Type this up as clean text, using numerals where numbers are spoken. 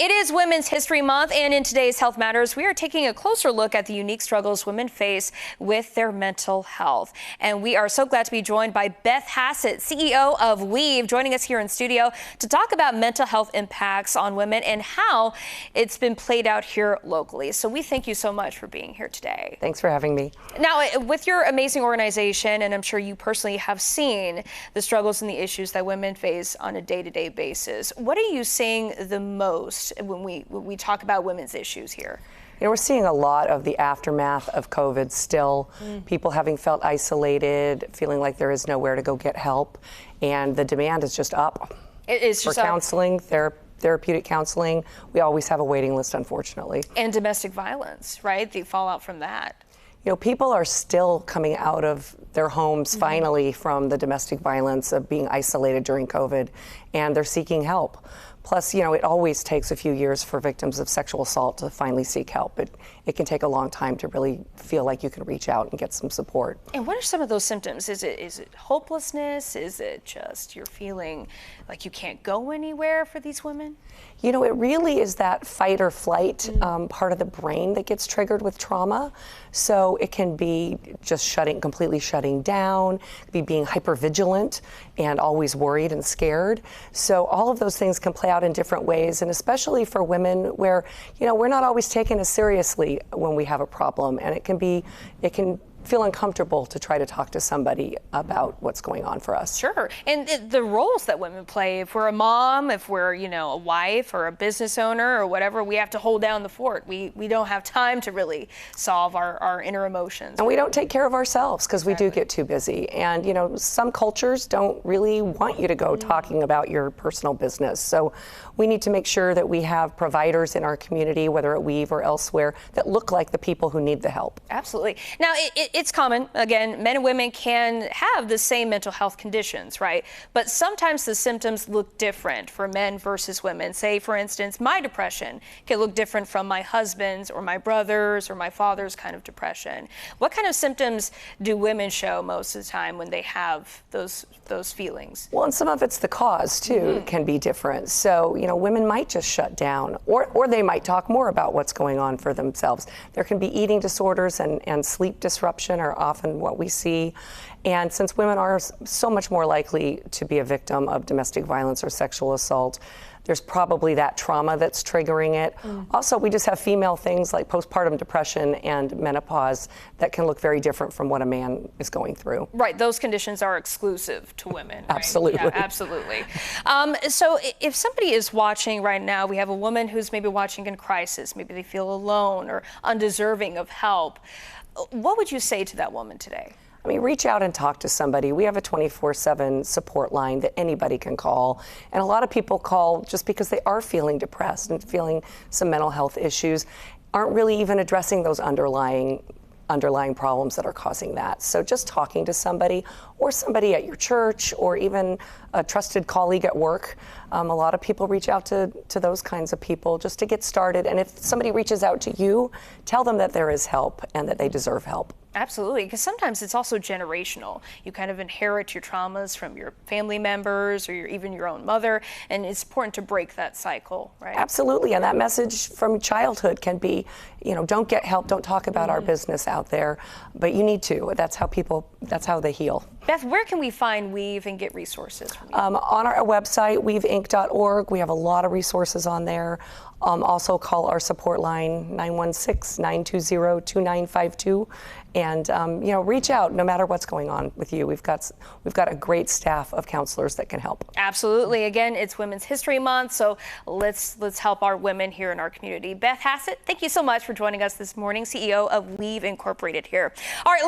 It is Women's History Month, and in today's Health Matters, we are taking a closer look at the unique struggles women face with their mental health. And we are so glad to be joined by Beth Hassett, CEO of Weave, joining us here in studio to talk about mental health impacts on women and how it's been played out here locally. So we thank you so much for being here today. Thanks for having me. Now, with your amazing organization, and I'm sure you personally have seen the struggles and the issues that women face on a day-to-day basis, what are you seeing the most when we talk about women's issues here? You know, we're seeing a lot of the aftermath of COVID still. People having felt isolated, feeling like there is nowhere to go get help, and the demand is just up. It is just for counseling, therapeutic counseling. We always have a waiting list, unfortunately. And domestic violence, right? The fallout from that. You know, people are still coming out of their homes finally from the domestic violence of being isolated during COVID, and they're seeking help. Plus, you know, it always takes a few years for victims of sexual assault to finally seek help. It can take a long time to really feel like you can reach out and get some support. And what are some of those symptoms? Is it hopelessness? Is it just you're feeling like you can't go anywhere for these women? You know, it really is that fight or flight part of the brain that gets triggered with trauma. So it can be just completely shutting down, be being hypervigilant and always worried and scared. So all of those things can play out in different ways, and especially for women where, you know, we're not always taken as seriously when we have a problem, and it can feel uncomfortable to try to talk to somebody about what's going on for us. Sure. And the roles that women play, if we're a mom, if we're, you know, a wife or a business owner or whatever, we have to hold down the fort. We don't have time to really solve our inner emotions. And we don't take care of ourselves because we do get too busy. And, you know, some cultures don't really want you to go talking about your personal business. So we need to make sure that we have providers in our community, whether at Weave or elsewhere, that look like the people who need the help. Absolutely. Now, it's common, again, men and women can have the same mental health conditions, right? But sometimes the symptoms look different for men versus women. Say, for instance, my depression can look different from my husband's or my brother's or my father's kind of depression. What kind of symptoms do women show most of the time when they have those feelings? Well, and some of it's the cause, too, can be different. So, you know, women might just shut down, or they might talk more about what's going on for themselves. There can be eating disorders and sleep disruption are often what we see. And since women are so much more likely to be a victim of domestic violence or sexual assault, there's probably that trauma that's triggering it. Also, we just have female things like postpartum depression and menopause that can look very different from what a man is going through. Right, those conditions are exclusive to women. Right? Absolutely. Yeah, absolutely. So if somebody is watching right now, we have a woman who's maybe watching in crisis, maybe they feel alone or undeserving of help. What would you say to that woman today? I mean, reach out and talk to somebody. We have a 24/7 support line that anybody can call. And a lot of people call just because they are feeling depressed and feeling some mental health issues, aren't really even addressing those underlying problems that are causing that. So just talking to somebody or somebody at your church or even a trusted colleague at work. A lot of people reach out to those kinds of people just to get started. And if somebody reaches out to you, tell them that there is help and that they deserve help. Absolutely, because sometimes it's also generational. You kind of inherit your traumas from your family members or even your own mother, and it's important to break that cycle, right? Absolutely, and that message from childhood can be, you know, don't get help, don't talk about our business out there, but you need to. That's how they heal. Beth, where can we find Weave and get resources from you? On our website, weaveinc.org, we have a lot of resources on there. Also call our support line, 916-920-2952. And, you know, reach out no matter what's going on with you. We've got a great staff of counselors that can help. Absolutely. Again, it's Women's History Month, so let's help our women here in our community. Beth Hassett, thank you so much for joining us this morning, CEO of Weave Incorporated here. All right.